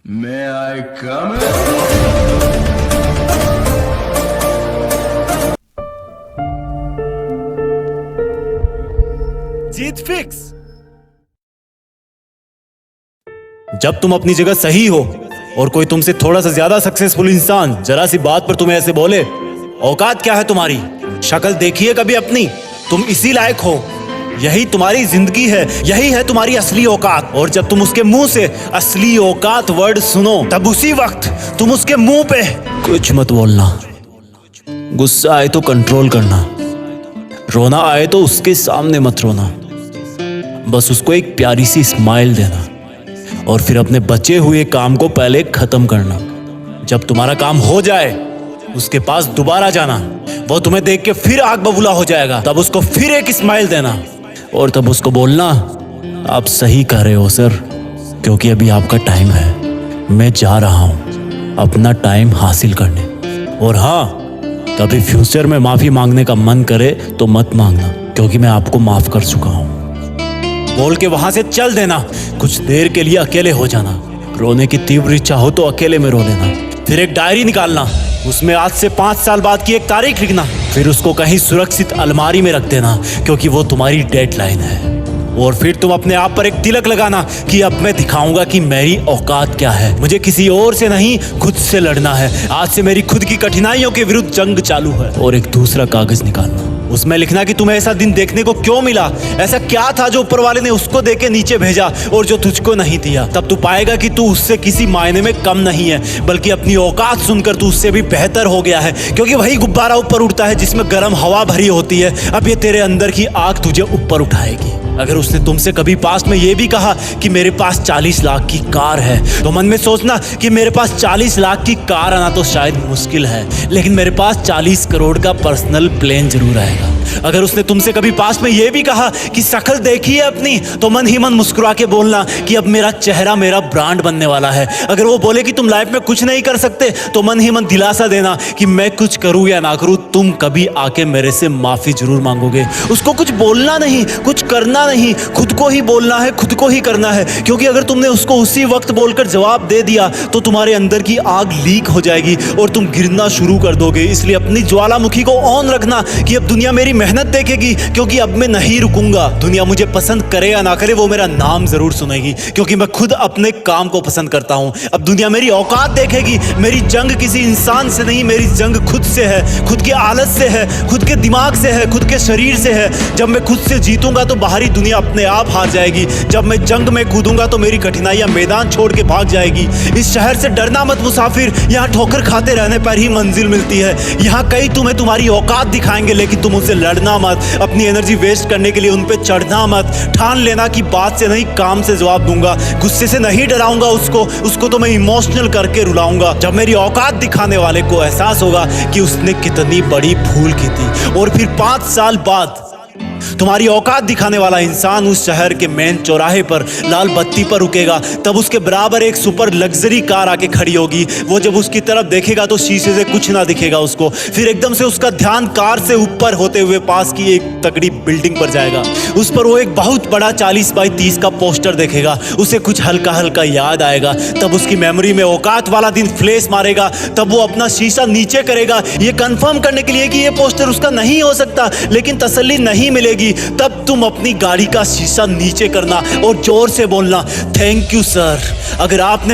May I come in? Jeet fix. जब तुम अपनी जगह सही हो और कोई तुमसे थोड़ा सा ज्यादा सक्सेसफुल इंसान जरा सी बात पर तुम्हें ऐसे बोले, औकात क्या है तुम्हारी, शक्ल देखिए कभी अपनी, तुम इसी लायक हो, यही तुम्हारी जिंदगी है, यही है तुम्हारी असली औकात। और जब तुम उसके मुंह से असली औकात वर्ड सुनो, तब उसी वक्त तुम उसके मुंह पे कुछ मत बोलना। गुस्सा आए तो कंट्रोल करना, रोना आए तो उसके सामने मत रोना, बस उसको एक प्यारी सी स्माइल देना और फिर अपने बचे हुए काम को पहले खत्म करना। जब तुम्हारा काम हो जाए उसके पास दोबारा जाना, वो तुम्हें देख के फिर आग बबूला हो जाएगा, तब उसको फिर एक स्माइल देना और तब उसको बोलना, आप सही कह रहे हो सर, क्योंकि अभी आपका टाइम है, मैं जा रहा हूं अपना टाइम हासिल करने। और हाँ, कभी फ्यूचर में माफी मांगने का मन करे तो मत मांगना, क्योंकि मैं आपको माफ कर चुका हूं। बोल के वहां से चल देना, कुछ देर के लिए अकेले हो जाना, रोने की तीव्र इच्छा हो तो अकेले में रो लेना, फिर एक डायरी निकालना, उसमें आज से 5 साल बाद की एक तारीख लिखना, फिर उसको कहीं सुरक्षित अलमारी में रख देना, क्योंकि वो तुम्हारी डेडलाइन है। और फिर तुम अपने आप पर एक तिलक लगाना कि अब मैं दिखाऊंगा कि मेरी औकात क्या है, मुझे किसी और से नहीं खुद से लड़ना है, आज से मेरी खुद की कठिनाइयों के विरुद्ध जंग चालू है। और एक दूसरा कागज निकालना, उसमें लिखना कि तुम्हें ऐसा दिन देखने को क्यों मिला, ऐसा क्या था जो ऊपर वाले ने उसको देके नीचे भेजा और जो तुझको नहीं दिया। तब तू पाएगा कि तू उससे किसी मायने में कम नहीं है, बल्कि अपनी औकात सुनकर तू उससे भी बेहतर हो गया है, क्योंकि वही गुब्बारा ऊपर उड़ता है जिसमें गर्म हवा भरी होती है। अब ये तेरे अंदर की आग तुझे ऊपर उठाएगी। अगर उसने तुमसे कभी पास में ये भी कहा कि मेरे पास 40 लाख की कार है, तो मन में सोचना कि मेरे पास 40 लाख की कार आना तो शायद मुश्किल है, लेकिन मेरे पास 40 करोड़ का पर्सनल प्लेन जरूर आएगा। अगर उसने तुमसे कभी पास में ये भी कहा कि शक्ल देखी है अपनी, तो मन ही मन मुस्कुरा के बोलना कि अब मेरा चेहरा मेरा ब्रांड बनने वाला है। अगर वो बोले कि तुम लाइफ में कुछ नहीं कर सकते, तो मन ही मन दिलासा देना कि मैं कुछ करूं या ना करूं, तुम कभी आके मेरे से माफी जरूर मांगोगे। उसको कुछ बोलना नहीं, कुछ करना नहीं, खुद को ही बोलना है, खुद को ही करना है, क्योंकि अगर तुमने उसको उसी वक्त बोलकर जवाब दे दिया तो तुम्हारे अंदर की आग लीक हो जाएगी और तुम गिरना शुरू कर दोगे। इसलिए अपनी ज्वालामुखी को ऑन रखना कि अब दुनिया मेरी मेहनत देखेगी, क्योंकि अब मैं नहीं रुकूंगा। दुनिया मुझे पसंद करे या ना करे, वो मेरा नाम जरूर सुनेगी, क्योंकि मैं खुद अपने काम को पसंद करता हूं। अब दुनिया मेरी औकात देखेगी, मेरी जंग किसी इंसान से नहीं, मेरी जंग खुद से है, खुद की आदत से है, खुद के दिमाग से है, खुद के शरीर से है। जब मैं खुद से जीतूंगा तो बाहरी दुनिया अपने आप हार जाएगी। जब मैं जंग में कूदूंगा तो मेरी कठिनाइयां मैदान छोड़ के भाग जाएगी। इस शहर से डरना मत मुसाफिर, यहाँ ठोकर खाते रहने पर ही मंजिल मिलती है। यहाँ कई तुम्हें तुम्हारी औकात दिखाएंगे, लेकिन तुम उनसे लड़ना मत, अपनी एनर्जी वेस्ट करने के लिए उन पे चढ़ना मत। ठान लेना कि बात से नहीं काम से जवाब दूंगा, गुस्से से नहीं डराऊंगा उसको तो मैं इमोशनल करके रुलाऊंगा। जब मेरी औकात दिखाने वाले को एहसास होगा कि उसने कितनी बड़ी भूल की थी, और फिर 5 साल बाद तुम्हारी औकात दिखाने वाला इंसान उस शहर के मेन चौराहे पर लाल बत्ती पर रुकेगा, तब उसके बराबर एक सुपर लग्जरी कार आके खड़ी होगी। वो जब उसकी तरफ देखेगा तो शीशे से कुछ ना दिखेगा उसको, फिर एकदम से उसका ध्यान कार से ऊपर होते हुए पास की एक तगड़ी बिल्डिंग पर जाएगा। उस पर वो एक बहुत बड़ा 40 बाई 30 का पोस्टर देखेगा, उसे कुछ हल्का हल्का याद आएगा। तब उसकी मेमोरी में औकात वाला दिन फ्लैश मारेगा। तब वो अपना शीशा नीचे करेगा, ये कंफर्म करने के लिए कि ये पोस्टर उसका नहीं हो सकता, लेकिन तसल्ली नहीं मिलेगी। तब तुम अपनी गाड़ी का शीशा नीचे करना और जोर से बोलना, थैंक यू सर, अगर आपने